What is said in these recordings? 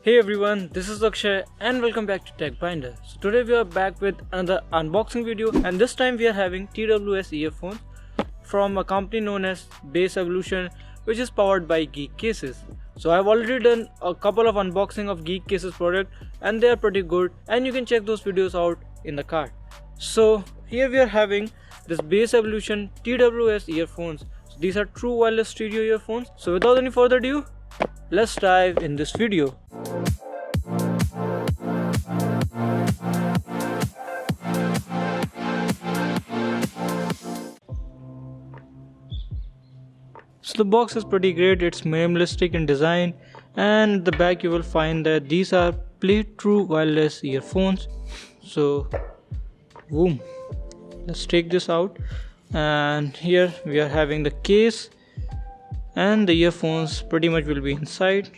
Hey everyone, this is Akshay and welcome back to Tech Binder. So today we are back with another unboxing video, and this time we are having TWS earphones from a company known as Bass Evolution, which is powered by geekcases. So I've already done a couple of unboxing of geekcases product and they are pretty good, and you can check those videos out in the card. So here we are having this Bass Evolution TWS earphones. So these are true wireless stereo earphones. So without any further ado, let's dive in this video. So the box is pretty great, it's minimalistic in design, and at the back you will find that these are Play True wireless earphones. So boom, let's take this out, and here we are having the case and the earphones pretty much will be inside.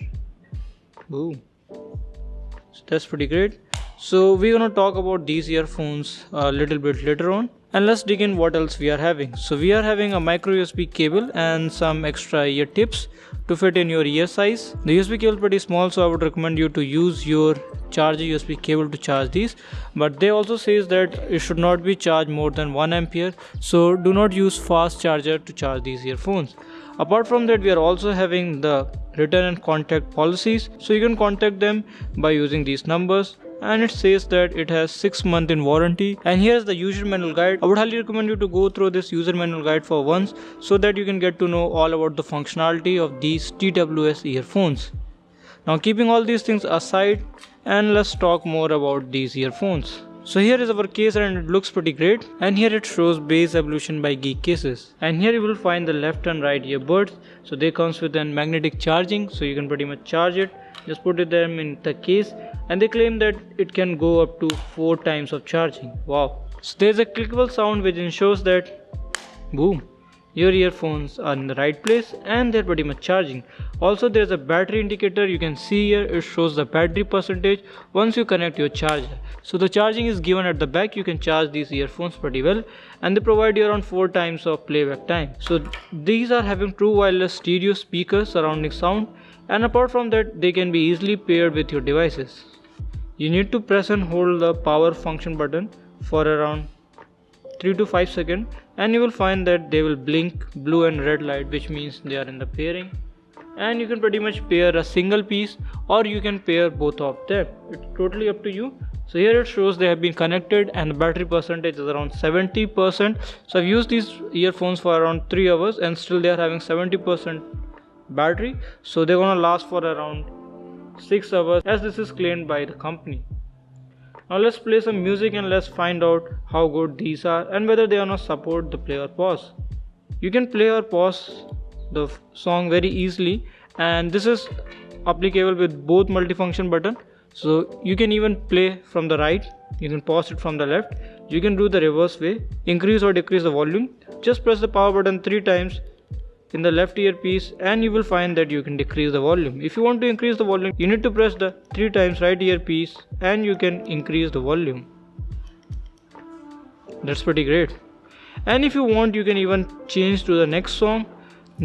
Boom, so that's pretty great. So we're gonna talk about these earphones a little bit later on, and let's dig in what else we are having. So we are having a micro USB cable and some extra ear tips to fit in your ear size. The USB cable is pretty small, so I would recommend you to use your charger USB cable to charge these, but they also says that it should not be charged more than 1 ampere, so do not use fast charger to charge these earphones. Apart from that, we are also having the return and contact policies, so you can contact them by using these numbers, and it says that it has 6 months in warranty. And here's the user manual guide. I would highly recommend you to go through this user manual guide for once, so that you can get to know all about the functionality of these TWS earphones. Now keeping all these things aside, and let's talk more about these earphones. So here is our case and it looks pretty great, and here it shows Bass Evolution by geekcases, and here you will find the left and right earbuds. So they comes with a magnetic charging, so you can pretty much charge it. Just put them in the case, and they claim that it can go up to 4 times of charging. Wow. So there's a clickable sound which ensures that boom, your earphones are in the right place and they're pretty much charging. Also there's a battery indicator. You can see here it shows the battery percentage once you connect your charger. So the charging is given at the back. You can charge these earphones pretty well, and they provide you around 4 times of playback time. So these are having true wireless stereo speakers surrounding sound, and apart from that they can be easily paired with your devices. You need to press and hold the power function button for around 3 to 5 seconds, and you will find that they will blink blue and red light, which means they are in the pairing. And you can pretty much pair a single piece, or you can pair both of them. It's totally up to you. So here it shows they have been connected and the battery percentage is around 70%. So I've used these earphones for around 3 hours and still they are having 70% battery, so they're gonna last for around 6 hours, as this is claimed by the company. Now let's play some music and let's find out how good these are and whether they are not support the play or pause. You can play or pause the song very easily, and this is applicable with both multifunction button. So you can even play from the right, you can pause it from the left, you can do the reverse way, increase or decrease the volume. Just press the power button 3 times in the left earpiece and you will find that you can decrease the volume. If you want to increase the volume, you need to press the 3 times right earpiece and you can increase the volume. That's pretty great. And if you want, you can even change to the next song.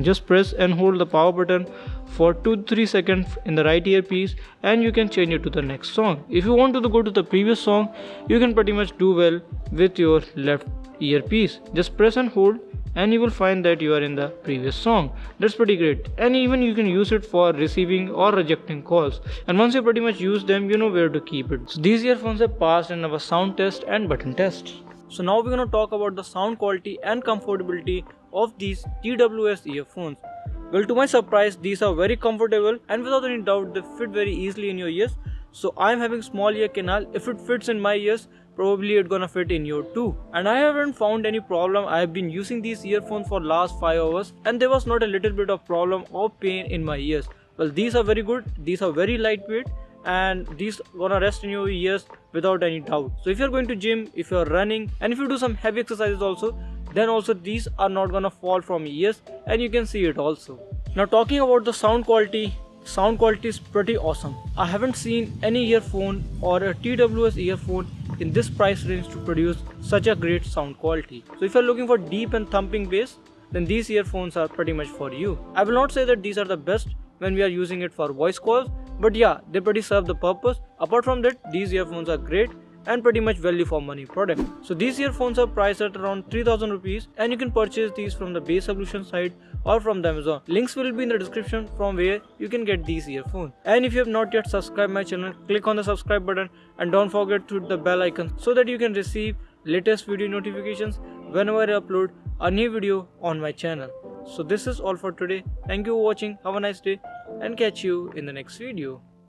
Just press and hold the power button for 2-3 seconds in the right earpiece and you can change it to the next song. If you want to go to the previous song, you can pretty much do well with your left earpiece. Just press and hold and you will find that you are in the previous song. That's pretty great. And even you can use it for receiving or rejecting calls, and once you pretty much use them, you know where to keep it. So these earphones have passed in our sound test and button test. So now we're going to talk about the sound quality and comfortability of these TWS earphones. Well, to my surprise, these are very comfortable and without any doubt they fit very easily in your ears. So I'm having small ear canal. If it fits in my ears, probably it's gonna fit in your too. And I haven't found any problem. I have been using these earphones for last 5 hours and there was not a little bit of problem or pain in my ears. Well, these are very good. These are very lightweight and these gonna rest in your ears without any doubt. So if you're going to gym, if you're running, and if you do some heavy exercises also, then also these are not gonna fall from your ears and you can see it also. Now talking about the sound quality is pretty awesome. I haven't seen any earphone or a TWS earphone in this price range to produce such a great sound quality. So if you're looking for deep and thumping bass, then these earphones are pretty much for you. I will not say that these are the best when we are using it for voice calls, but yeah, they pretty serve the purpose. Apart from that, these earphones are great and pretty much value for money product. So these earphones are priced at around 3000 rupees, and you can purchase these from the base solution site or from the Amazon. Links will be in the description from where you can get these earphones. And if you have not yet subscribed my channel, click on the subscribe button and don't forget to hit the bell icon so that you can receive latest video notifications whenever I upload a new video on my channel. So this is all for today. Thank you for watching. Have a nice day and catch you in the next video.